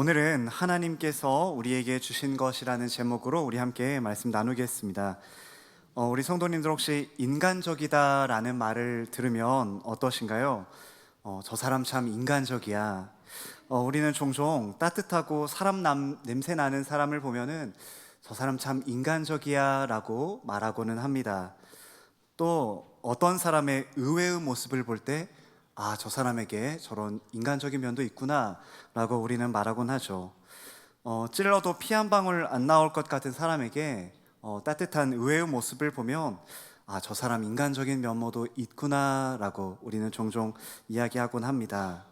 오늘은 하나님께서 우리에게 주신 것이라는 제목으로 우리 함께 말씀 나누겠습니다. 우리 성도님들 혹시 인간적이다라는 말을 들으면 어떠신가요? 저 사람 참 인간적이야. 우리는 종종 따뜻하고 냄새 나는 사람을 보면은 저 사람 참 인간적이야 라고 말하고는 합니다. 또 어떤 사람의 의외의 모습을 볼 때 저 사람에게 저런 인간적인 면도 있구나 라고 우리는 말하곤 하죠. 찔러도 피 한 방울 안 나올 것 같은 사람에게 따뜻한 의외의 모습을 보면 저 사람 인간적인 면모도 있구나 라고 우리는 종종 이야기하곤 합니다.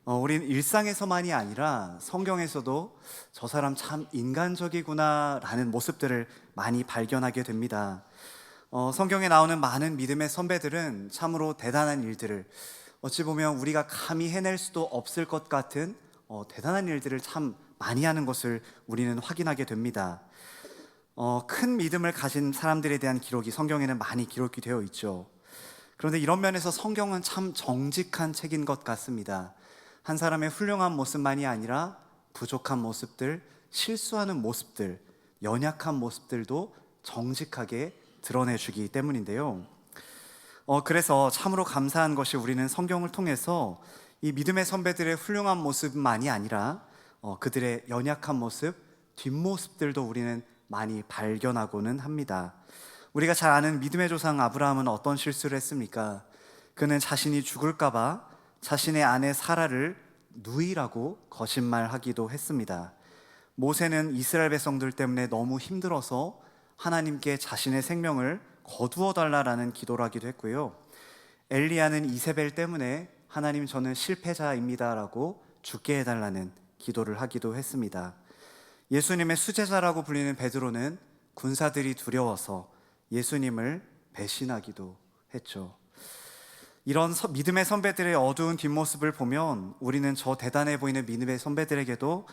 우리는 일상에서만이 아니라 성경에서도 저 사람 참 인간적이구나 라는 모습들을 많이 발견하게 됩니다. 성경에 나오는 많은 믿음의 선배들은 참으로 대단한 일들을, 어찌 보면 우리가 감히 해낼 수도 없을 것 같은 대단한 일들을 참 많이 하는 것을 우리는 확인하게 됩니다. 큰 믿음을 가진 사람들에 대한 기록이 성경에는 많이 기록이 되어 있죠. 그런데 이런 면에서 성경은 참 정직한 책인 것 같습니다. 한 사람의 훌륭한 모습만이 아니라 부족한 모습들, 실수하는 모습들, 연약한 모습들도 정직하게 드러내주기 때문인데요. 그래서 참으로 감사한 것이 우리는 성경을 통해서 이 믿음의 선배들의 훌륭한 모습만이 아니라 그들의 연약한 모습, 뒷모습들도 우리는 많이 발견하고는 합니다. 우리가 잘 아는 믿음의 조상 아브라함은 어떤 실수를 했습니까? 그는 자신이 죽을까봐 자신의 아내 사라를 누이라고 거짓말하기도 했습니다. 모세는 이스라엘 백성들 때문에 너무 힘들어서 하나님께 자신의 생명을 거두어 달라라는 기도를 하기도 했고요. 엘리야는 이세벨 때문에 하나님 저는 실패자입니다라고 죽게 해달라는 기도를 하기도 했습니다. 예수님의 수제자라고 불리는 베드로는 군사들이 두려워서 예수님을 배신하기도 했죠. 이런 믿음의 선배들의 어두운 뒷모습을 보면 우리는 저 대단해 보이는 믿음의 선배들에게도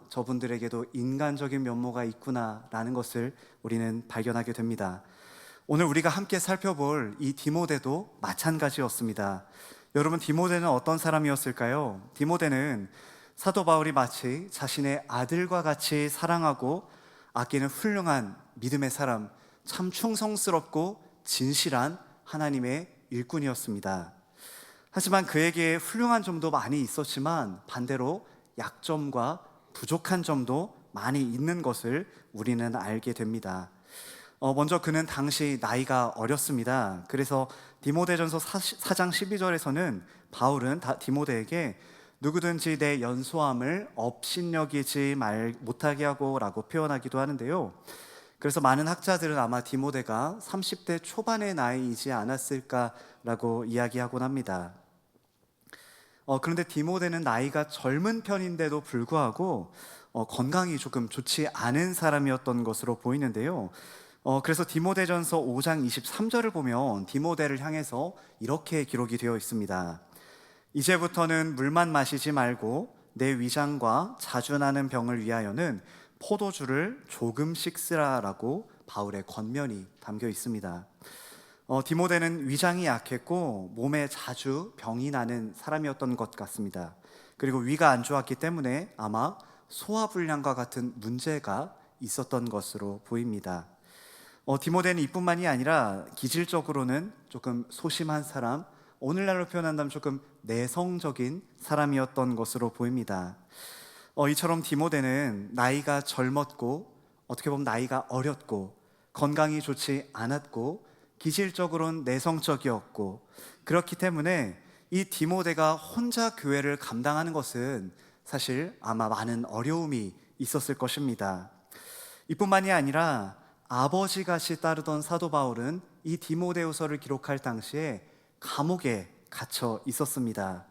저분들에게도 인간적인 면모가 있구나라는 것을 우리는 발견하게 됩니다. 오늘 우리가 함께 살펴볼 이 디모데도 마찬가지였습니다. 여러분, 디모데는 어떤 사람이었을까요? 디모데는 사도 바울이 마치 자신의 아들과 같이 사랑하고 아끼는 훌륭한 믿음의 사람, 참 충성스럽고 진실한 하나님의 일꾼이었습니다. 하지만 그에게 훌륭한 점도 많이 있었지만 반대로 약점과 부족한 점도 많이 있는 것을 우리는 알게 됩니다. 먼저 그는 당시 나이가 어렸습니다. 그래서 디모데전서 4장 12절에서는 바울은 디모데에게 누구든지 내 연소함을 업신여기지 못하게 하고 라고 표현하기도 하는데요. 그래서 많은 학자들은 아마 디모데가 30대 초반의 나이이지 않았을까라고 이야기하곤 합니다. 그런데 디모데는 나이가 젊은 편인데도 불구하고 건강이 조금 좋지 않은 사람이었던 것으로 보이는데요. 그래서 디모데전서 5장 23절을 보면 디모데를 향해서 이렇게 기록이 되어 있습니다. 이제부터는 물만 마시지 말고 내 위장과 자주 나는 병을 위하여는 포도주를 조금씩 쓰라라고 바울의 권면이 담겨 있습니다. 디모데는 위장이 약했고 몸에 자주 병이 나는 사람이었던 것 같습니다. 그리고 위가 안 좋았기 때문에 아마 소화불량과 같은 문제가 있었던 것으로 보입니다. 디모데는 이뿐만이 아니라 기질적으로는 조금 소심한 사람, 오늘날로 표현한다면 조금 내성적인 사람이었던 것으로 보입니다. 이처럼 디모데는 나이가 젊었고 어떻게 보면 나이가 어렸고 건강이 좋지 않았고 기질적으로는 내성적이었고, 그렇기 때문에 이 디모데가 혼자 교회를 감당하는 것은 사실 아마 많은 어려움이 있었을 것입니다. 이뿐만이 아니라 아버지같이 따르던 사도 바울은 이 디모데후서를 기록할 당시에 감옥에 갇혀 있었습니다.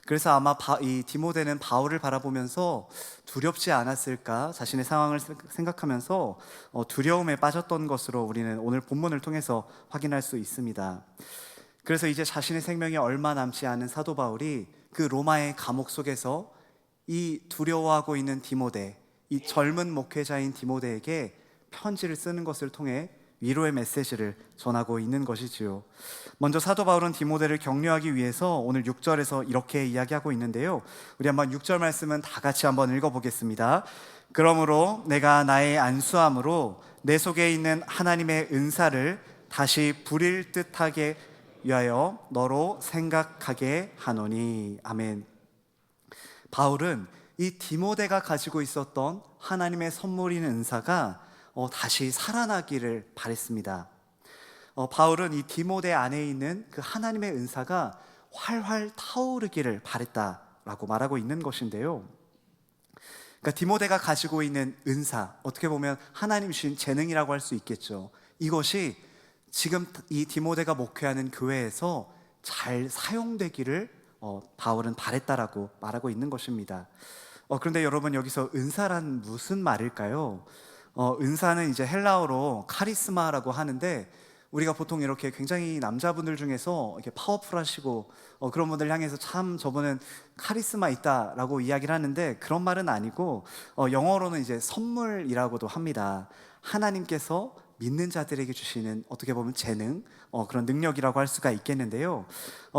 그래서 아마 이 디모데는 바울을 바라보면서 두렵지 않았을까, 자신의 상황을 생각하면서 두려움에 빠졌던 것으로 우리는 오늘 본문을 통해서 확인할 수 있습니다. 그래서 이제 자신의 생명이 얼마 남지 않은 사도 바울이 그 로마의 감옥 속에서 이 두려워하고 있는 디모데, 이 젊은 목회자인 디모데에게 편지를 쓰는 것을 통해 위로의 메시지를 전하고 있는 것이지요. 먼저 사도 바울은 디모데를 격려하기 위해서 오늘 6절에서 이렇게 이야기하고 있는데요. 우리 한번 6절 말씀은 다 같이 한번 읽어보겠습니다. 그러므로 내가 나의 안수함으로 내 속에 있는 하나님의 은사를 다시 부릴 듯하게 위하여 너로 생각하게 하노니. 아멘. 바울은 이 디모데가 가지고 있었던 하나님의 선물인 은사가 다시 살아나기를 바랬습니다. 바울은 이 디모데 안에 있는 그 하나님의 은사가 활활 타오르기를 바랬다라고 말하고 있는 것인데요. 그러니까 디모데가 가지고 있는 은사, 어떻게 보면 하나님 주신 재능이라고 할 수 있겠죠. 이것이 지금 이 디모데가 목회하는 교회에서 잘 사용되기를 바울은 바랬다라고 말하고 있는 것입니다. 그런데 여러분, 여기서 은사란 무슨 말일까요? 은사는 이제 헬라어로 카리스마라고 하는데, 우리가 보통 이렇게 굉장히 남자분들 중에서 이렇게 파워풀하시고 그런 분들 향해서 참 저분은 카리스마 있다라고 이야기를 하는데, 그런 말은 아니고 영어로는 이제 선물이라고도 합니다. 하나님께서 믿는 자들에게 주시는, 어떻게 보면 재능, 그런 능력이라고 할 수가 있겠는데요.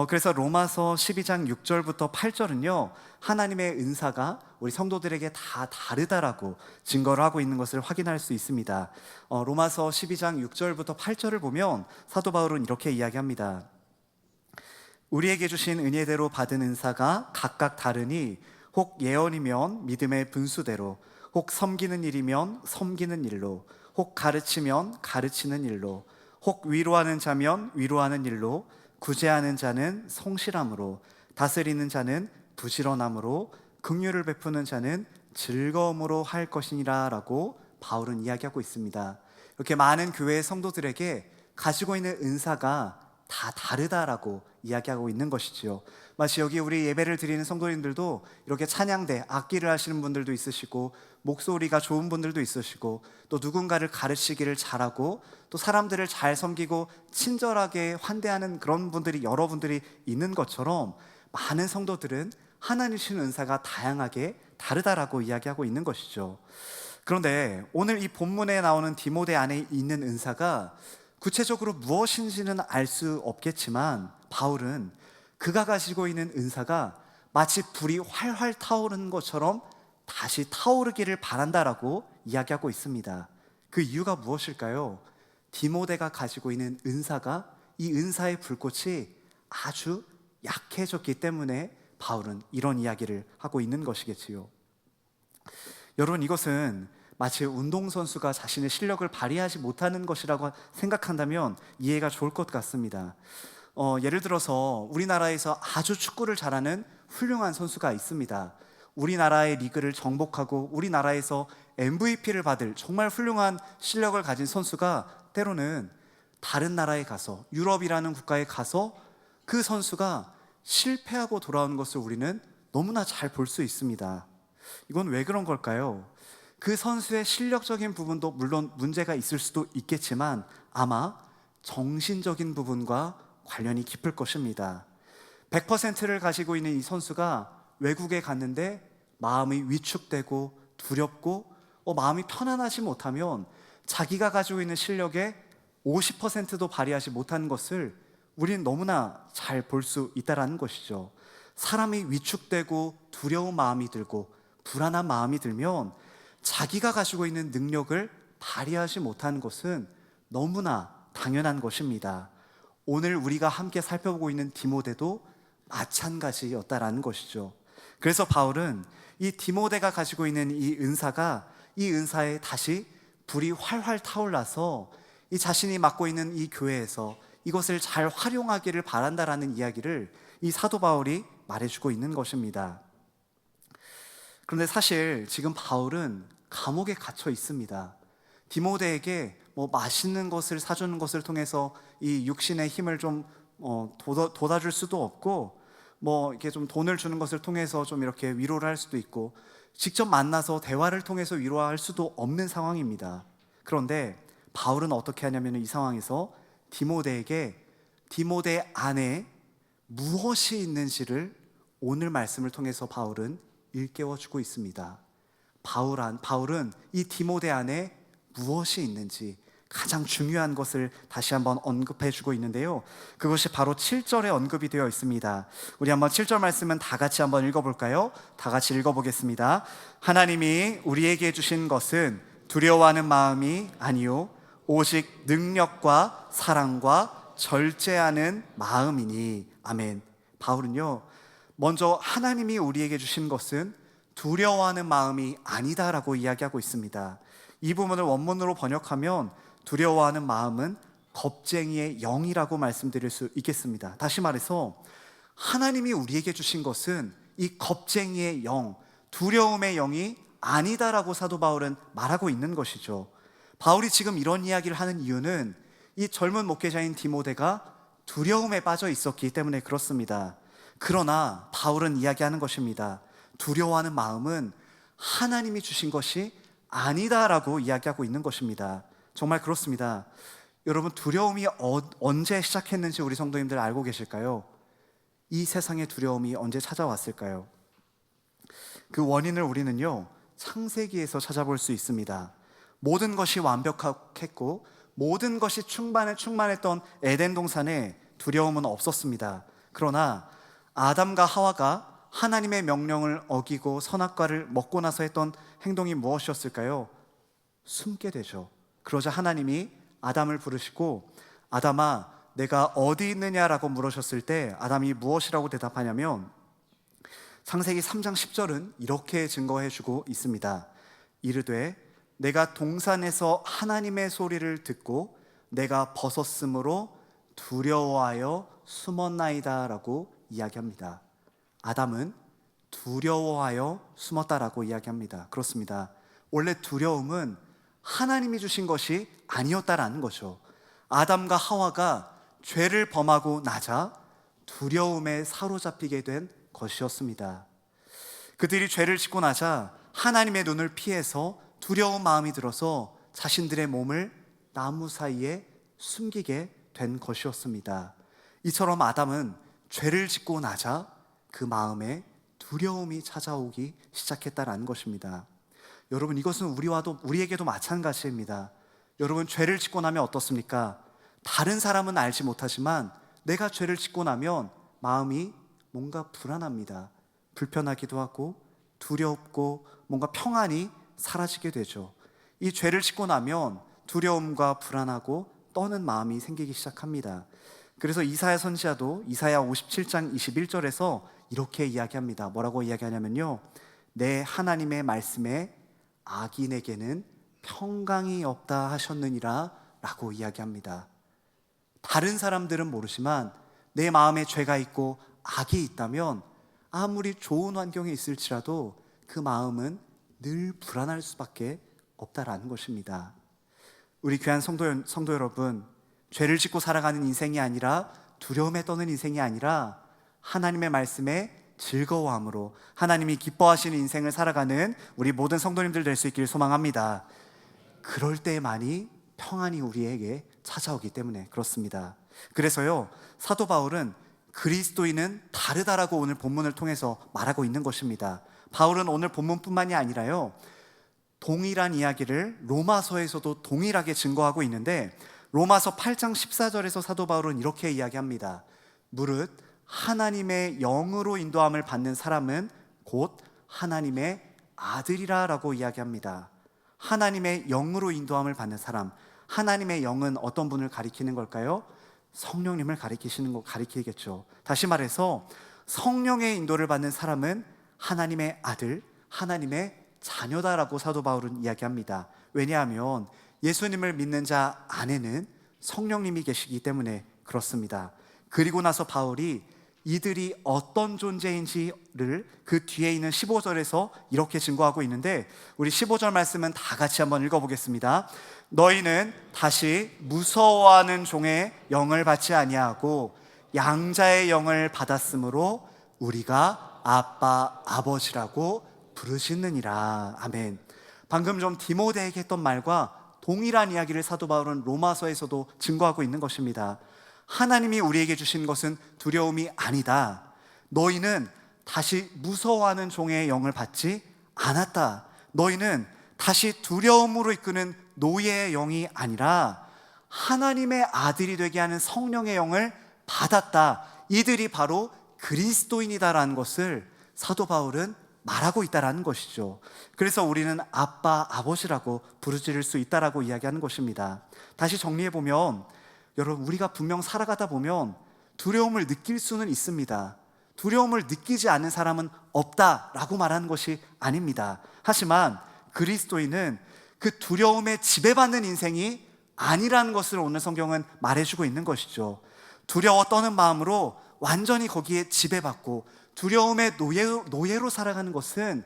그래서 로마서 12장 6절부터 8절은요 하나님의 은사가 우리 성도들에게 다 다르다라고 증거를 하고 있는 것을 확인할 수 있습니다. 로마서 12장 6절부터 8절을 보면 사도 바울은 이렇게 이야기합니다. 우리에게 주신 은혜대로 받은 은사가 각각 다르니 혹 예언이면 믿음의 분수대로, 혹 섬기는 일이면 섬기는 일로, 혹 가르치면 가르치는 일로, 혹 위로하는 자면 위로하는 일로, 구제하는 자는 성실함으로, 다스리는 자는 부지런함으로, 긍휼을 베푸는 자는 즐거움으로 할 것이니라 라고 바울은 이야기하고 있습니다. 이렇게 많은 교회의 성도들에게 가지고 있는 은사가 다 다르다라고 이야기하고 있는 것이지요. 마치 여기 우리 예배를 드리는 성도님들도 이렇게 찬양대, 악기를 하시는 분들도 있으시고, 목소리가 좋은 분들도 있으시고, 또 누군가를 가르치기를 잘하고, 또 사람들을 잘 섬기고 친절하게 환대하는 그런 분들이 여러분들이 있는 것처럼, 많은 성도들은 하나님 주신 은사가 다양하게 다르다라고 이야기하고 있는 것이죠. 그런데 오늘 이 본문에 나오는 디모데 안에 있는 은사가 구체적으로 무엇인지는 알 수 없겠지만, 바울은 그가 가지고 있는 은사가 마치 불이 활활 타오르는 것처럼 다시 타오르기를 바란다라고 이야기하고 있습니다. 그 이유가 무엇일까요? 디모데가 가지고 있는 은사가, 이 은사의 불꽃이 아주 약해졌기 때문에 바울은 이런 이야기를 하고 있는 것이겠지요. 여러분, 이것은 마치 운동선수가 자신의 실력을 발휘하지 못하는 것이라고 생각한다면 이해가 좋을 것 같습니다. 예를 들어서 우리나라에서 아주 축구를 잘하는 훌륭한 선수가 있습니다. 우리나라의 리그를 정복하고 우리나라에서 MVP를 받을 정말 훌륭한 실력을 가진 선수가 때로는 다른 나라에 가서, 유럽이라는 국가에 가서 그 선수가 실패하고 돌아오는 것을 우리는 너무나 잘 볼 수 있습니다. 이건 왜 그런 걸까요? 그 선수의 실력적인 부분도 물론 문제가 있을 수도 있겠지만 아마 정신적인 부분과 관련이 깊을 것입니다. 100%를 가지고 있는 이 선수가 외국에 갔는데 마음이 위축되고 두렵고 마음이 편안하지 못하면 자기가 가지고 있는 실력의 50%도 발휘하지 못하는 것을 우리는 너무나 잘 볼 수 있다는 것이죠. 사람이 위축되고 두려운 마음이 들고 불안한 마음이 들면 자기가 가지고 있는 능력을 발휘하지 못하는 것은 너무나 당연한 것입니다. 오늘 우리가 함께 살펴보고 있는 디모데도 마찬가지였다라는 것이죠. 그래서 바울은 이 디모데가 가지고 있는 이 은사가, 이 은사에 다시 불이 활활 타올라서 이 자신이 맡고 있는 이 교회에서 이것을 잘 활용하기를 바란다라는 이야기를 이 사도 바울이 말해주고 있는 것입니다. 그런데 사실 지금 바울은 감옥에 gat혀 있습니다. 디모데에게 맛있는 것을 사주는 것을 통해서 이 육신의 힘을 좀 돋아줄 수도 없고, 이렇게 좀 돈을 주는 것을 통해서 좀 이렇게 위로를 할 수도 있고, 직접 만나서 대화를 통해서 위로할 수도 없는 상황입니다. 그런데 바울은 어떻게 하냐면 이 상황에서 디모데에게 디모데 안에 무엇이 있는지를 오늘 말씀을 통해서 바울은 일깨워주고 있습니다. 바울은 이 디모데 안에 무엇이 있는지, 가장 중요한 것을 다시 한번 언급해 주고 있는데요, 그것이 바로 7절에 언급이 되어 있습니다. 우리 한번 7절 말씀은 다 같이 한번 읽어볼까요? 다 같이 읽어보겠습니다. 하나님이 우리에게 주신 것은 두려워하는 마음이 아니요 오직 능력과 사랑과 절제하는 마음이니. 아멘. 바울은요, 먼저 하나님이 우리에게 주신 것은 두려워하는 마음이 아니다라고 이야기하고 있습니다. 이 부분을 원문으로 번역하면 두려워하는 마음은 겁쟁이의 영이라고 말씀드릴 수 있겠습니다. 다시 말해서 하나님이 우리에게 주신 것은 이 겁쟁이의 영, 두려움의 영이 아니다라고 사도 바울은 말하고 있는 것이죠. 바울이 지금 이런 이야기를 하는 이유는 이 젊은 목회자인 디모데가 두려움에 빠져 있었기 때문에 그렇습니다. 그러나 바울은 이야기하는 것입니다. 두려워하는 마음은 하나님이 주신 것이 아니다라고 이야기하고 있는 것입니다. 정말 그렇습니다. 여러분, 두려움이 언제 시작했는지 우리 성도님들 알고 계실까요? 이 세상의 두려움이 언제 찾아왔을까요? 그 원인을 우리는요, 창세기에서 찾아볼 수 있습니다. 모든 것이 완벽했고 모든 것이 충만했던 에덴 동산에 두려움은 없었습니다. 그러나 아담과 하와가 하나님의 명령을 어기고 선악과를 먹고 나서 했던 행동이 무엇이었을까요? 숨게 되죠. 그러자 하나님이 아담을 부르시고, 아담아 내가 어디 있느냐라고 물으셨을 때 아담이 무엇이라고 대답하냐면, 창세기 3장 10절은 이렇게 증거해 주고 있습니다. 이르되 내가 동산에서 하나님의 소리를 듣고 내가 벗었으므로 두려워하여 숨었나이다 라고 이야기합니다. 아담은 두려워하여 숨었다라고 이야기합니다. 그렇습니다. 원래 두려움은 하나님이 주신 것이 아니었다라는 거죠. 아담과 하와가 죄를 범하고 나자 두려움에 사로잡히게 된 것이었습니다. 그들이 죄를 짓고 나자 하나님의 눈을 피해서 두려운 마음이 들어서 자신들의 몸을 나무 사이에 숨기게 된 것이었습니다. 이처럼 아담은 죄를 짓고 나자 그 마음에 두려움이 찾아오기 시작했다라는 것입니다. 여러분, 이것은 우리에게도 마찬가지입니다. 여러분, 죄를 짓고 나면 어떻습니까? 다른 사람은 알지 못하지만 내가 죄를 짓고 나면 마음이 뭔가 불안합니다. 불편하기도 하고 두렵고 뭔가 평안이 사라지게 되죠. 이 죄를 짓고 나면 두려움과 불안하고 떠는 마음이 생기기 시작합니다. 그래서 이사야 선지자도 이사야 57장 21절에서 이렇게 이야기합니다. 뭐라고 이야기하냐면요, 내 하나님의 말씀에 악인에게는 평강이 없다 하셨느니라 라고 이야기합니다. 다른 사람들은 모르지만 내 마음에 죄가 있고 악이 있다면 아무리 좋은 환경에 있을지라도 그 마음은 늘 불안할 수밖에 없다라는 것입니다. 우리 귀한 성도 여러분, 죄를 짓고 살아가는 인생이 아니라, 두려움에 떠는 인생이 아니라 하나님의 말씀에 즐거워함으로 하나님이 기뻐하시는 인생을 살아가는 우리 모든 성도님들 될 수 있기를 소망합니다. 그럴 때만이 평안이 우리에게 찾아오기 때문에 그렇습니다. 그래서요, 사도 바울은 그리스도인은 다르다라고 오늘 본문을 통해서 말하고 있는 것입니다. 바울은 오늘 본문뿐만이 아니라요, 동일한 이야기를 로마서에서도 동일하게 증거하고 있는데, 로마서 8장 14절에서 사도 바울은 이렇게 이야기합니다. 무릇 하나님의 영으로 인도함을 받는 사람은 곧 하나님의 아들이라 라고 이야기합니다. 하나님의 영으로 인도함을 받는 사람, 하나님의 영은 어떤 분을 가리키는 걸까요? 성령님을 가리키겠죠. 다시 말해서 성령의 인도를 받는 사람은 하나님의 아들, 하나님의 자녀다라고 사도 바울은 이야기합니다. 왜냐하면 예수님을 믿는 자 안에는 성령님이 계시기 때문에 그렇습니다. 그리고 나서 바울이 이들이 어떤 존재인지를 그 뒤에 있는 15절에서 이렇게 증거하고 있는데, 우리 15절 말씀은 다 같이 한번 읽어보겠습니다. 너희는 다시 무서워하는 종의 영을 받지 아니하고 양자의 영을 받았으므로 우리가 아빠, 아버지라고 부르시느니라. 아멘. 방금 좀 디모데에게 했던 말과 동일한 이야기를 사도 바울은 로마서에서도 증거하고 있는 것입니다. 하나님이 우리에게 주신 것은 두려움이 아니다. 너희는 다시 무서워하는 종의 영을 받지 않았다. 너희는 다시 두려움으로 이끄는 노예의 영이 아니라 하나님의 아들이 되게 하는 성령의 영을 받았다. 이들이 바로 그리스도인이다라는 것을 사도 바울은 말하고 있다라는 것이죠. 그래서 우리는 아빠, 아버지라고 부르짖을 수 있다라고 이야기하는 것입니다. 다시 정리해 보면, 여러분, 우리가 분명 살아가다 보면 두려움을 느낄 수는 있습니다. 두려움을 느끼지 않는 사람은 없다라고 말하는 것이 아닙니다. 하지만 그리스도인은 그 두려움에 지배받는 인생이 아니라는 것을 오늘 성경은 말해주고 있는 것이죠. 두려워 떠는 마음으로 완전히 거기에 지배받고 두려움의 노예로 살아가는 것은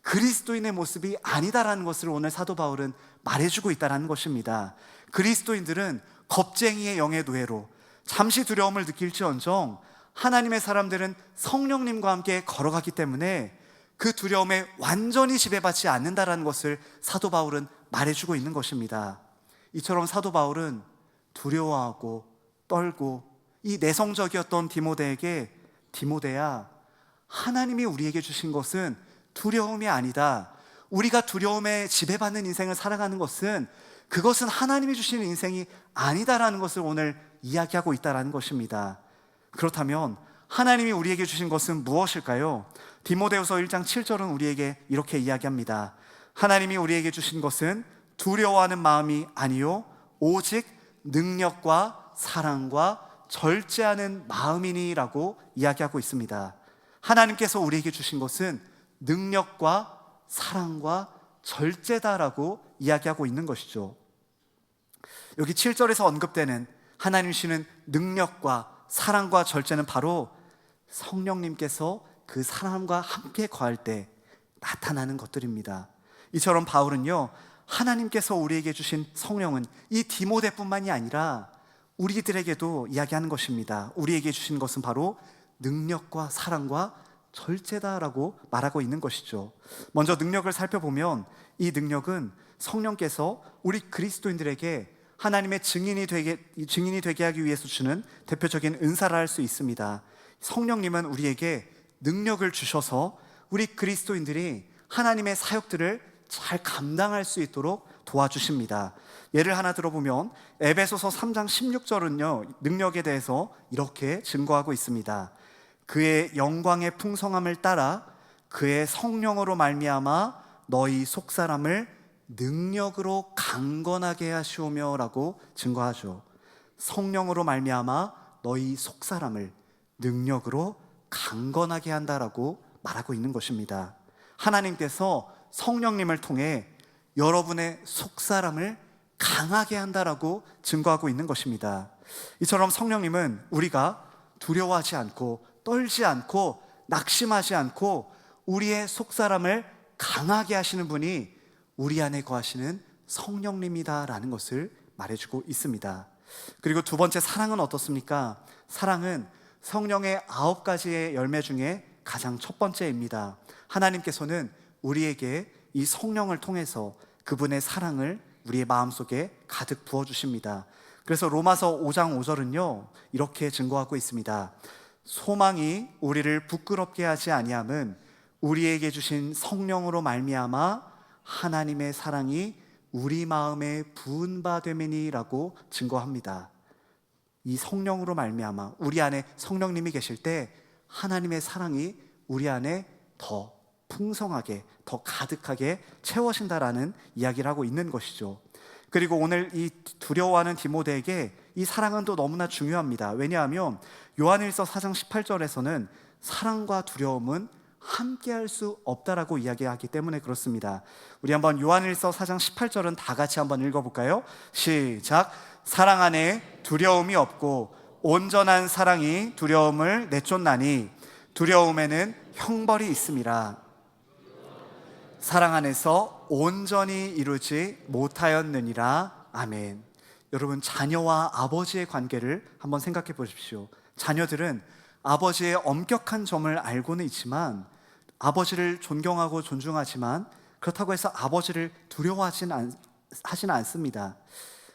그리스도인의 모습이 아니다라는 것을 오늘 사도 바울은 말해주고 있다는 것입니다. 그리스도인들은 겁쟁이의 영의 노예로 잠시 두려움을 느낄지언정 하나님의 사람들은 성령님과 함께 걸어가기 때문에 그 두려움에 완전히 지배받지 않는다라는 것을 사도 바울은 말해주고 있는 것입니다. 이처럼 사도 바울은 두려워하고 떨고 이 내성적이었던 디모데에게, 디모데야, 하나님이 우리에게 주신 것은 두려움이 아니다. 우리가 두려움에 지배받는 인생을 살아가는 것은, 그것은 하나님이 주시는 인생이 아니다라는 것을 오늘 이야기하고 있다는 것입니다. 그렇다면 하나님이 우리에게 주신 것은 무엇일까요? 디모데후서 1장 7절은 우리에게 이렇게 이야기합니다. 하나님이 우리에게 주신 것은 두려워하는 마음이 아니요 오직 능력과 사랑과 절제하는 마음이니라고 이야기하고 있습니다. 하나님께서 우리에게 주신 것은 능력과 사랑과 절제다라고 이야기하고 있는 것이죠. 여기 7절에서 언급되는 하나님 주시는 능력과 사랑과 절제는 바로 성령님께서 그 사람과 함께 거할 때 나타나는 것들입니다. 이처럼 바울은요, 하나님께서 우리에게 주신 성령은 이 디모데뿐만이 아니라 우리들에게도 이야기하는 것입니다. 우리에게 주신 것은 바로 능력과 사랑과 절제다라고 말하고 있는 것이죠. 먼저 능력을 살펴보면 이 능력은 성령께서 우리 그리스도인들에게 하나님의 증인이 되게 하기 위해서 주는 대표적인 은사라 할 수 있습니다. 성령님은 우리에게 능력을 주셔서 우리 그리스도인들이 하나님의 사역들을 잘 감당할 수 있도록 도와주십니다. 예를 하나 들어보면 에베소서 3장 16절은요, 능력에 대해서 이렇게 증거하고 있습니다. 그의 영광의 풍성함을 따라 그의 성령으로 말미암아 너희 속사람을 능력으로 강건하게 하시오며 라고 증거하죠. 성령으로 말미암아 너희 속사람을 능력으로 강건하게 한다라고 말하고 있는 것입니다. 하나님께서 성령님을 통해 여러분의 속사람을 강하게 한다라고 증거하고 있는 것입니다. 이처럼 성령님은 우리가 두려워하지 않고 떨지 않고 낙심하지 않고 우리의 속사람을 강하게 하시는 분이 우리 안에 거하시는 성령님이다라는 것을 말해주고 있습니다. 그리고 두 번째, 사랑은 어떻습니까? 사랑은 성령의 9가지의 열매 중에 가장 첫 번째입니다. 하나님께서는 우리에게 이 성령을 통해서 그분의 사랑을 우리의 마음속에 가득 부어주십니다. 그래서 로마서 5장 5절은요 이렇게 증거하고 있습니다. 소망이 우리를 부끄럽게 하지 아니함은 우리에게 주신 성령으로 말미암아 하나님의 사랑이 우리 마음에 부은 바 됨이니라고 증거합니다. 이 성령으로 말미암아 우리 안에 성령님이 계실 때 하나님의 사랑이 우리 안에 더 풍성하게, 더 가득하게 채워진다라는 이야기를 하고 있는 것이죠. 그리고 오늘 이 두려워하는 디모데에게 이 사랑은 또 너무나 중요합니다. 왜냐하면 요한일서 4장 18절에서는 사랑과 두려움은 함께할 수 없다라고 이야기하기 때문에 그렇습니다. 우리 한번 요한일서 4장 18절은 다 같이 한번 읽어볼까요? 시작. 사랑 안에 두려움이 없고 온전한 사랑이 두려움을 내쫓나니 두려움에는 형벌이 있음이라. 사랑 안에서 온전히 이루지 못하였느니라. 아멘. 여러분, 자녀와 아버지의 관계를 한번 생각해 보십시오. 자녀들은 아버지의 엄격한 점을 알고는 있지만 아버지를 존경하고 존중하지만 그렇다고 해서 아버지를 두려워하지는 않습니다.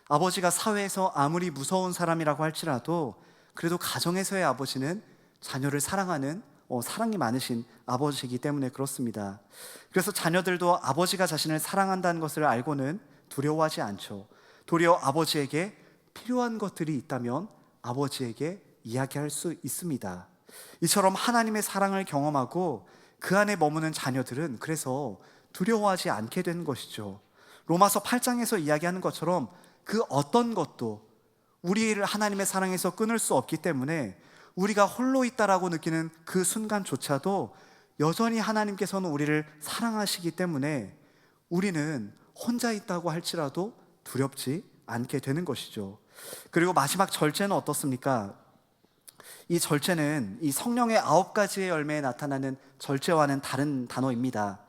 아버지가 사회에서 아무리 무서운 사람이라고 할지라도 그래도 가정에서의 아버지는 자녀를 사랑하는 사랑이 많으신 아버지이기 때문에 그렇습니다. 그래서 자녀들도 아버지가 자신을 사랑한다는 것을 알고는 두려워하지 않죠. 도리어 아버지에게 필요한 것들이 있다면 아버지에게 이야기할 수 있습니다. 이처럼 하나님의 사랑을 경험하고 그 안에 머무는 자녀들은 그래서 두려워하지 않게 되는 것이죠. 로마서 8장에서 이야기하는 것처럼 그 어떤 것도 우리를 하나님의 사랑에서 끊을 수 없기 때문에 우리가 홀로 있다라고 느끼는 그 순간조차도 여전히 하나님께서는 우리를 사랑하시기 때문에 우리는 혼자 있다고 할지라도 두렵지 않게 되는 것이죠. 그리고 마지막 절제는 어떻습니까? 이 절제는 이 성령의 9가지의 열매에 나타나는 절제와는 다른 단어입니다.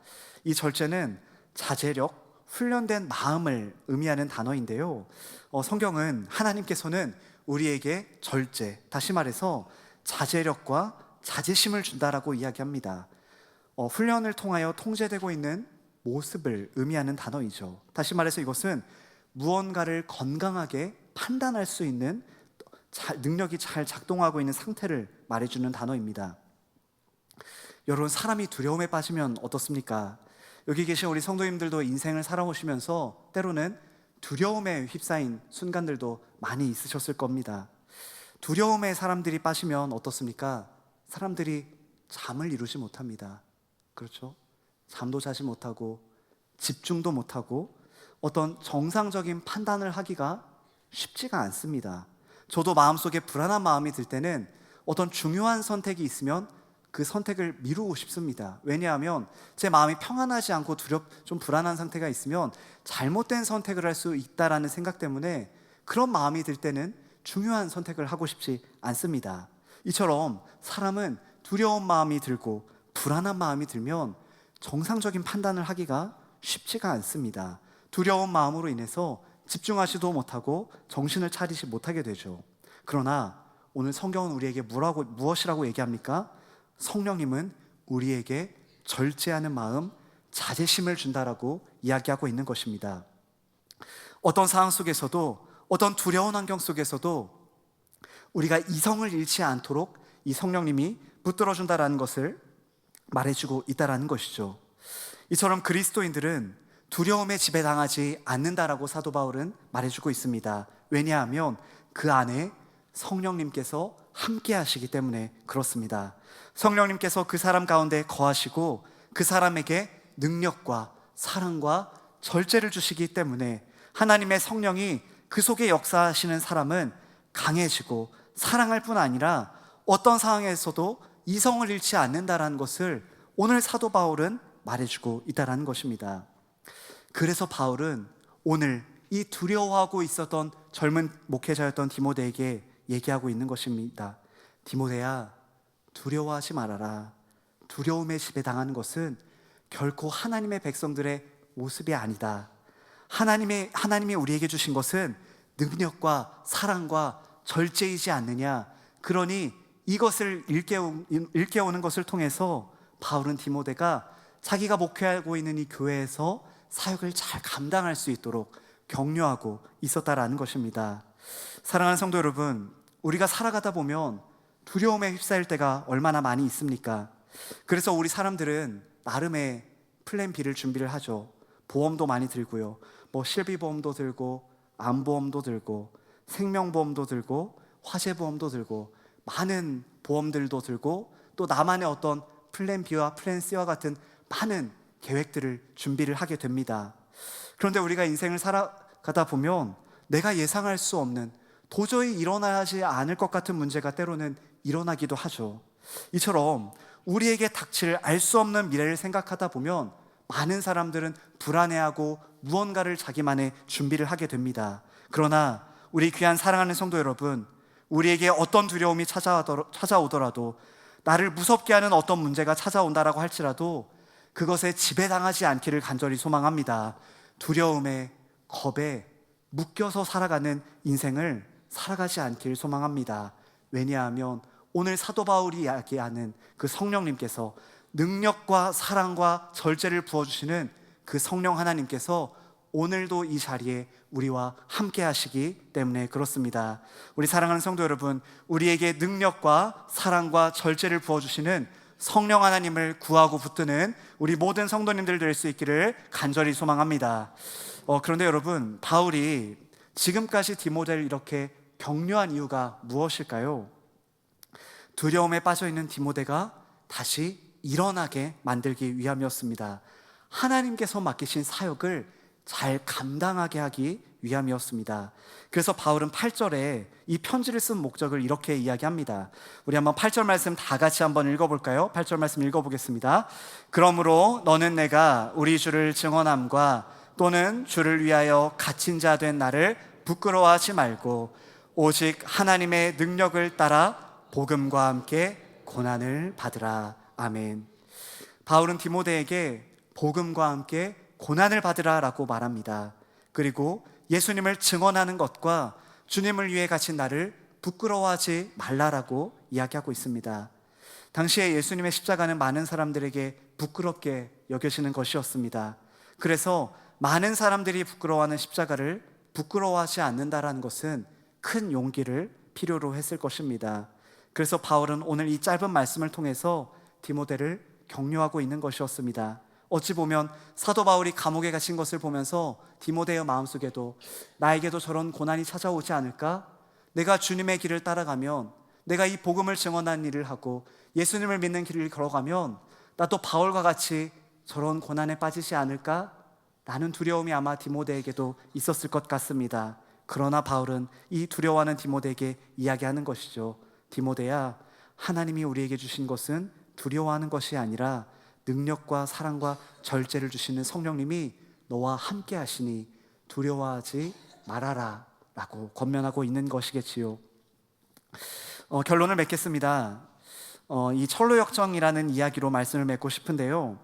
이 절제는 자제력, 훈련된 마음을 의미하는 단어인데요. 성경은 하나님께서는 우리에게 절제, 다시 말해서 자제력과 자제심을 준다라고 이야기합니다. 훈련을 통하여 통제되고 있는 모습을 의미하는 단어이죠. 다시 말해서 이것은 무언가를 건강하게 판단할 수 있는 능력이 잘 작동하고 있는 상태를 말해주는 단어입니다. 여러분, 사람이 두려움에 빠지면 어떻습니까? 여기 계신 우리 성도님들도 인생을 살아오시면서 때로는 두려움에 휩싸인 순간들도 많이 있으셨을 겁니다. 두려움에 사람들이 빠지면 어떻습니까? 사람들이 잠을 이루지 못합니다. 그렇죠? 잠도 자지 못하고 집중도 못하고 어떤 정상적인 판단을 하기가 쉽지가 않습니다. 저도 마음속에 불안한 마음이 들 때는 어떤 중요한 선택이 있으면 그 선택을 미루고 싶습니다. 왜냐하면 제 마음이 평안하지 않고 좀 불안한 상태가 있으면 잘못된 선택을 할 수 있다라는 생각 때문에 그런 마음이 들 때는 중요한 선택을 하고 싶지 않습니다. 이처럼 사람은 두려운 마음이 들고 불안한 마음이 들면 정상적인 판단을 하기가 쉽지가 않습니다. 두려운 마음으로 인해서 집중하지도 못하고 정신을 차리지 못하게 되죠. 그러나 오늘 성경은 우리에게 무엇이라고 얘기합니까? 성령님은 우리에게 절제하는 마음, 자제심을 준다라고 이야기하고 있는 것입니다. 어떤 상황 속에서도, 어떤 두려운 환경 속에서도 우리가 이성을 잃지 않도록 이 성령님이 붙들어준다라는 것을 말해주고 있다라는 것이죠. 이처럼 그리스도인들은 두려움에 지배당하지 않는다라고 사도 바울은 말해주고 있습니다. 왜냐하면 그 안에 성령님께서 함께 하시기 때문에 그렇습니다. 성령님께서 그 사람 가운데 거하시고 그 사람에게 능력과 사랑과 절제를 주시기 때문에 하나님의 성령이 그 속에 역사하시는 사람은 강해지고 사랑할 뿐 아니라 어떤 상황에서도 이성을 잃지 않는다라는 것을 오늘 사도 바울은 말해주고 있다는 것입니다. 그래서 바울은 오늘 이 두려워하고 있었던 젊은 목회자였던 디모데에게 얘기하고 있는 것입니다. 디모데야, 두려워하지 말아라. 두려움에 지배당하는 것은 결코 하나님의 백성들의 모습이 아니다. 하나님이 우리에게 주신 것은 능력과 사랑과 절제이지 않느냐. 그러니 이것을 일깨우는 것을 통해서 바울은 디모데가 자기가 목회하고 있는 이 교회에서 사역을 잘 감당할 수 있도록 격려하고 있었다라는 것입니다. 사랑하는 성도 여러분, 우리가 살아가다 보면 두려움에 휩싸일 때가 얼마나 많이 있습니까? 그래서 우리 사람들은 나름의 플랜 B를 준비를 하죠. 보험도 많이 들고요. 실비보험도 들고 암보험도 들고 생명보험도 들고 화재보험도 들고 많은 보험들도 들고 또 나만의 어떤 플랜 B와 플랜 C와 같은 많은 계획들을 준비를 하게 됩니다. 그런데 우리가 인생을 살아가다 보면 내가 예상할 수 없는 도저히 일어나지 않을 것 같은 문제가 때로는 일어나기도 하죠. 이처럼 우리에게 닥칠 알 수 없는 미래를 생각하다 보면 많은 사람들은 불안해하고 무언가를 자기만의 준비를 하게 됩니다. 그러나 우리 귀한 사랑하는 성도 여러분, 우리에게 어떤 두려움이 찾아오더라도 나를 무섭게 하는 어떤 문제가 찾아온다라고 할지라도 그것에 지배당하지 않기를 간절히 소망합니다. 두려움에, 겁에 묶여서 살아가는 인생을 살아가지 않기를 소망합니다. 왜냐하면 오늘 사도 바울이 이야기하는 그 성령님께서 능력과 사랑과 절제를 부어주시는 그 성령 하나님께서 오늘도 이 자리에 우리와 함께 하시기 때문에 그렇습니다. 우리 사랑하는 성도 여러분, 우리에게 능력과 사랑과 절제를 부어주시는 성령 하나님을 구하고 붙드는 우리 모든 성도님들 될 수 있기를 간절히 소망합니다. 그런데 여러분, 바울이 지금까지 디모데를 이렇게 격려한 이유가 무엇일까요? 두려움에 빠져 있는 디모데가 다시 일어나게 만들기 위함이었습니다. 하나님께서 맡기신 사역을 잘 감당하게 하기 위함이었습니다. 그래서 바울은 8절에 이 편지를 쓴 목적을 이렇게 이야기합니다. 우리 한번 8절 말씀 다 같이 한번 읽어볼까요? 8절 말씀 읽어보겠습니다. 그러므로 너는 내가 우리 주를 증언함과 또는 주를 위하여 갇힌 자 된 나를 부끄러워하지 말고 오직 하나님의 능력을 따라 복음과 함께 고난을 받으라. 아멘. 바울은 디모데에게 복음과 함께 고난을 받으라 라고 말합니다. 그리고 예수님을 증언하는 것과 주님을 위해 갇힌 나를 부끄러워하지 말라라고 이야기하고 있습니다. 당시에 예수님의 십자가는 많은 사람들에게 부끄럽게 여겨지는 것이었습니다. 그래서 많은 사람들이 부끄러워하는 십자가를 부끄러워하지 않는다라는 것은 큰 용기를 필요로 했을 것입니다. 그래서 바울은 오늘 이 짧은 말씀을 통해서 디모데를 격려하고 있는 것이었습니다. 어찌 보면 사도 바울이 감옥에 갇힌 것을 보면서 디모데의 마음속에도 나에게도 저런 고난이 찾아오지 않을까? 내가 주님의 길을 따라가면, 내가 이 복음을 증언하는 일을 하고 예수님을 믿는 길을 걸어가면 나도 바울과 같이 저런 고난에 빠지지 않을까? 라는 두려움이 아마 디모데에게도 있었을 것 같습니다. 그러나 바울은 이 두려워하는 디모데에게 이야기하는 것이죠. 디모데야, 하나님이 우리에게 주신 것은 두려워하는 것이 아니라 능력과 사랑과 절제를 주시는 성령님이 너와 함께 하시니 두려워하지 말아라 라고 권면하고 있는 것이겠지요. 결론을 맺겠습니다. 이 철로역정이라는 이야기로 말씀을 맺고 싶은데요.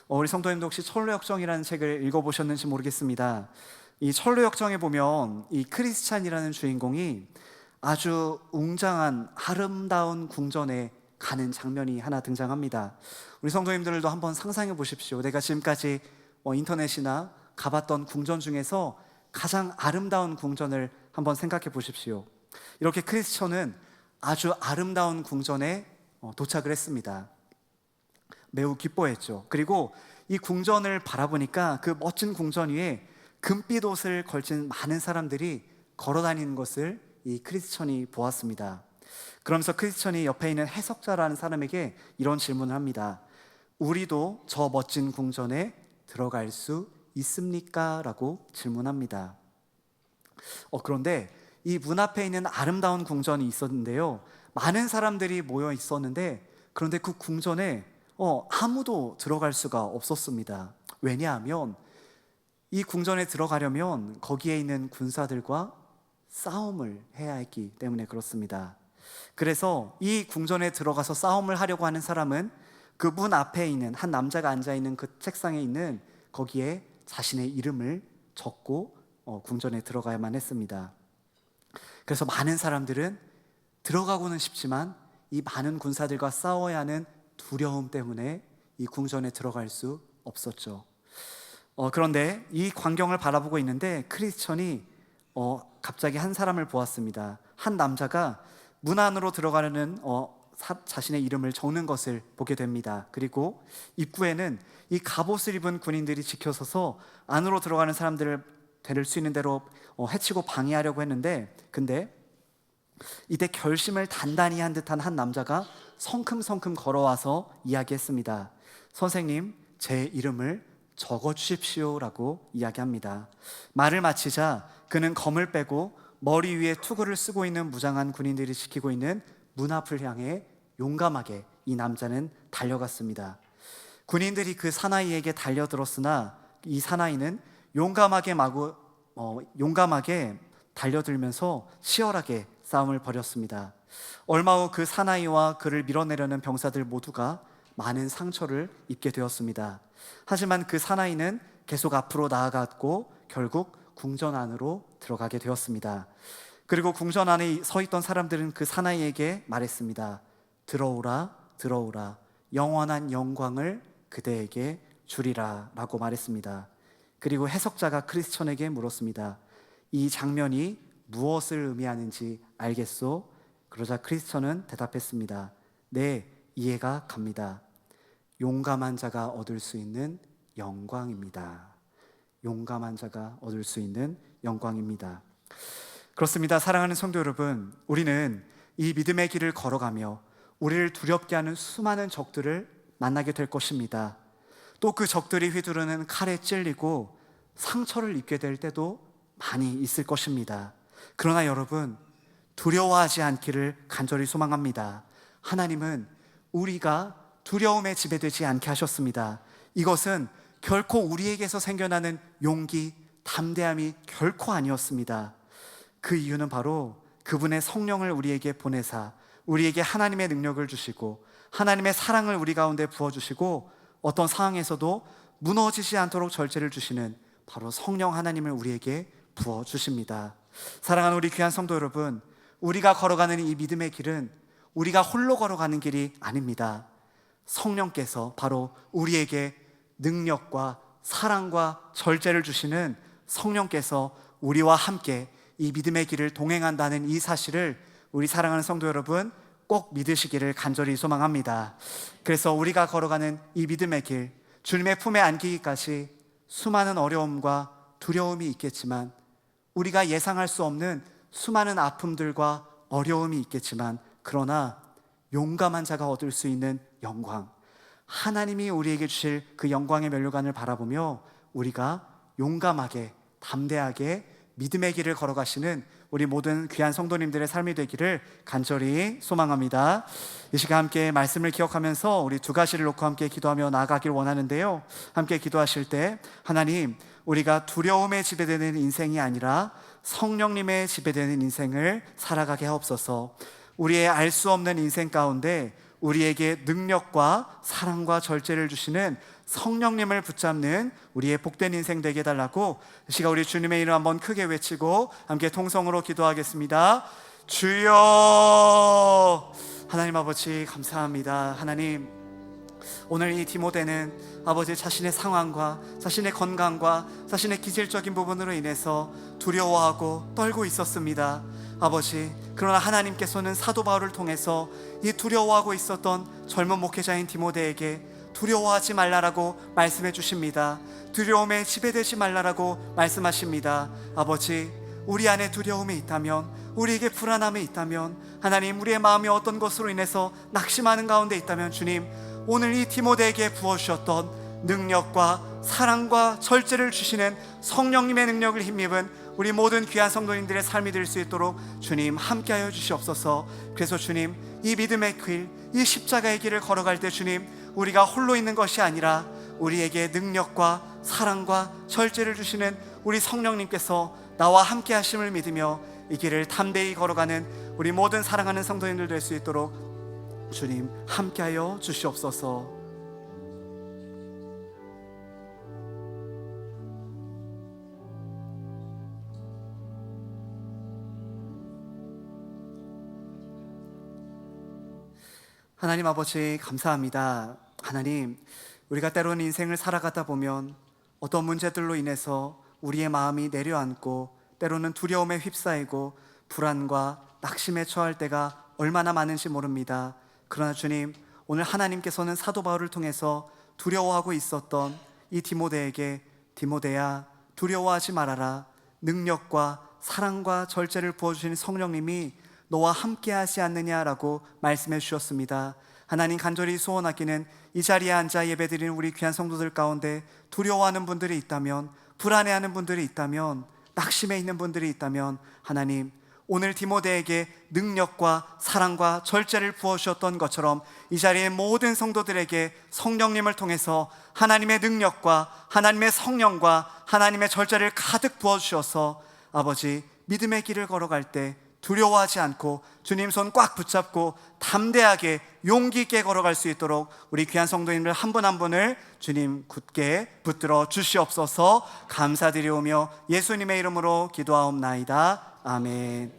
우리 성도님도 혹시 철로역정이라는 책을 읽어보셨는지 모르겠습니다. 이 철로역정에 보면 이 크리스찬이라는 주인공이 아주 웅장한 아름다운 궁전에 가는 장면이 하나 등장합니다. 우리 성도님들도 한번 상상해 보십시오. 내가 지금까지 인터넷이나 가봤던 궁전 중에서 가장 아름다운 궁전을 한번 생각해 보십시오. 이렇게 크리스천은 아주 아름다운 궁전에 도착을 했습니다. 매우 기뻐했죠. 그리고 이 궁전을 바라보니까 그 멋진 궁전 위에 금빛 옷을 걸친 많은 사람들이 걸어다니는 것을 이 크리스천이 보았습니다. 그러면서 크리스천이 옆에 있는 해석자라는 사람에게 이런 질문을 합니다. 우리도 저 멋진 궁전에 들어갈 수 있습니까? 라고 질문합니다. 그런데 이 문 앞에 있는 아름다운 궁전이 있었는데요, 많은 사람들이 모여 있었는데 그런데 그 궁전에 아무도 들어갈 수가 없었습니다. 왜냐하면 이 궁전에 들어가려면 거기에 있는 군사들과 싸움을 해야 했기 때문에 그렇습니다. 그래서 이 궁전에 들어가서 싸움을 하려고 하는 사람은 그 문 앞에 있는 한 남자가 앉아있는 그 책상에 있는 거기에 자신의 이름을 적고 궁전에 들어가야만 했습니다. 그래서 많은 사람들은 들어가고는 싶지만 이 많은 군사들과 싸워야 하는 두려움 때문에 이 궁전에 들어갈 수 없었죠. 그런데 이 광경을 바라보고 있는데 크리스천이 갑자기 한 사람을 보았습니다. 한 남자가 문 안으로 들어가려는 자신의 이름을 적는 것을 보게 됩니다. 그리고 입구에는 이 갑옷을 입은 군인들이 지켜서서 안으로 들어가는 사람들을 될 수 있는 대로 해치고 방해하려고 했는데, 근데 이때 결심을 단단히 한 듯한 한 남자가 성큼성큼 걸어와서 이야기했습니다. 선생님, 제 이름을 적어주십시오 라고 이야기합니다. 말을 마치자 그는 검을 빼고 머리 위에 투구를 쓰고 있는 무장한 군인들이 지키고 있는 문 앞을 향해 용감하게 이 남자는 달려갔습니다. 군인들이 그 사나이에게 달려들었으나 이 사나이는 용감하게 달려들면서 치열하게 싸움을 벌였습니다. 얼마 후 그 사나이와 그를 밀어내려는 병사들 모두가 많은 상처를 입게 되었습니다. 하지만 그 사나이는 계속 앞으로 나아갔고 결국 궁전 안으로 들어가게 되었습니다. 그리고 궁전 안에 서 있던 사람들은 그 사나이에게 말했습니다. 들어오라, 들어오라. 영원한 영광을 그대에게 주리라 라고 말했습니다. 그리고 해석자가 크리스천에게 물었습니다. 이 장면이 무엇을 의미하는지 알겠소? 그러자 크리스천은 대답했습니다. 네, 이해가 갑니다. 용감한 자가 얻을 수 있는 영광입니다. 용감한 자가 얻을 수 있는 영광입니다. 그렇습니다. 사랑하는 성도 여러분, 우리는 이 믿음의 길을 걸어가며 우리를 두렵게 하는 수많은 적들을 만나게 될 것입니다. 또 그 적들이 휘두르는 칼에 찔리고 상처를 입게 될 때도 많이 있을 것입니다. 그러나 여러분, 두려워하지 않기를 간절히 소망합니다. 하나님은 우리가 두려움에 지배되지 않게 하셨습니다. 이것은 결코 우리에게서 생겨나는 용기, 담대함이 결코 아니었습니다. 그 이유는 바로 그분의 성령을 우리에게 보내사 우리에게 하나님의 능력을 주시고 하나님의 사랑을 우리 가운데 부어주시고 어떤 상황에서도 무너지지 않도록 절제를 주시는 바로 성령 하나님을 우리에게 부어주십니다. 사랑하는 우리 귀한 성도 여러분, 우리가 걸어가는 이 믿음의 길은 우리가 홀로 걸어가는 길이 아닙니다. 성령께서 바로 우리에게 능력과 사랑과 절제를 주시는 성령께서 우리와 함께 이 믿음의 길을 동행한다는 이 사실을 우리 사랑하는 성도 여러분 꼭 믿으시기를 간절히 소망합니다. 그래서 우리가 걸어가는 이 믿음의 길, 주님의 품에 안기기까지 수많은 어려움과 두려움이 있겠지만, 우리가 예상할 수 없는 수많은 아픔들과 어려움이 있겠지만, 그러나 용감한 자가 얻을 수 있는 영광, 하나님이 우리에게 주실 그 영광의 면류관을 바라보며 우리가 용감하게 담대하게 믿음의 길을 걸어가시는 우리 모든 귀한 성도님들의 삶이 되기를 간절히 소망합니다. 이 시간 함께 말씀을 기억하면서 우리 두 가지를 놓고 함께 기도하며 나아가길 원하는데요, 함께 기도하실 때 하나님, 우리가 두려움에 지배되는 인생이 아니라 성령님의 지배되는 인생을 살아가게 하옵소서. 우리의 알 수 없는 인생 가운데 우리에게 능력과 사랑과 절제를 주시는 성령님을 붙잡는 우리의 복된 인생 되게 해달라고 이 시간 우리 주님의 이름 한번 크게 외치고 함께 통성으로 기도하겠습니다. 주여. 하나님 아버지 감사합니다. 하나님, 오늘 이 디모데는 아버지 자신의 상황과 자신의 건강과 자신의 기질적인 부분으로 인해서 두려워하고 떨고 있었습니다. 아버지, 그러나 하나님께서는 사도 바울을 통해서 이 두려워하고 있었던 젊은 목회자인 디모데에게 두려워하지 말라라고 말씀해 주십니다. 두려움에 지배되지 말라라고 말씀하십니다. 아버지, 우리 안에 두려움이 있다면, 우리에게 불안함이 있다면, 하나님, 우리의 마음이 어떤 것으로 인해서 낙심하는 가운데 있다면 주님, 오늘 이 디모데에게 부어주셨던 능력과 사랑과 절제를 주시는 성령님의 능력을 힘입은 우리 모든 귀한 성도님들의 삶이 될 수 있도록 주님 함께하여 주시옵소서. 그래서 주님, 이 믿음의 길, 이 십자가의 길을 걸어갈 때 주님, 우리가 홀로 있는 것이 아니라 우리에게 능력과 사랑과 절제를 주시는 우리 성령님께서 나와 함께 하심을 믿으며 이 길을 담대히 걸어가는 우리 모든 사랑하는 성도님들 될 수 있도록 주님 함께하여 주시옵소서. 하나님 아버지 감사합니다. 하나님, 우리가 때로는 인생을 살아가다 보면 어떤 문제들로 인해서 우리의 마음이 내려앉고 때로는 두려움에 휩싸이고 불안과 낙심에 처할 때가 얼마나 많은지 모릅니다. 그러나 주님, 오늘 하나님께서는 사도 바울을 통해서 두려워하고 있었던 이 디모데에게 디모데야, 두려워하지 말아라. 능력과 사랑과 절제를 부어주시는 성령님이 너와 함께 하지 않느냐라고 말씀해 주셨습니다. 하나님, 간절히 소원하기는 이 자리에 앉아 예배드리는 우리 귀한 성도들 가운데 두려워하는 분들이 있다면, 불안해하는 분들이 있다면, 낙심해 있는 분들이 있다면 하나님, 오늘 디모데에게 능력과 사랑과 절제를 부어주셨던 것처럼 이 자리의 모든 성도들에게 성령님을 통해서 하나님의 능력과 하나님의 성령과 하나님의 절제를 가득 부어주셔서 아버지, 믿음의 길을 걸어갈 때 두려워하지 않고 주님 손 꽉 붙잡고 담대하게 용기 있게 걸어갈 수 있도록 우리 귀한 성도님들 한 분 한 분을 주님 굳게 붙들어 주시옵소서. 감사드리오며 예수님의 이름으로 기도하옵나이다. 아멘.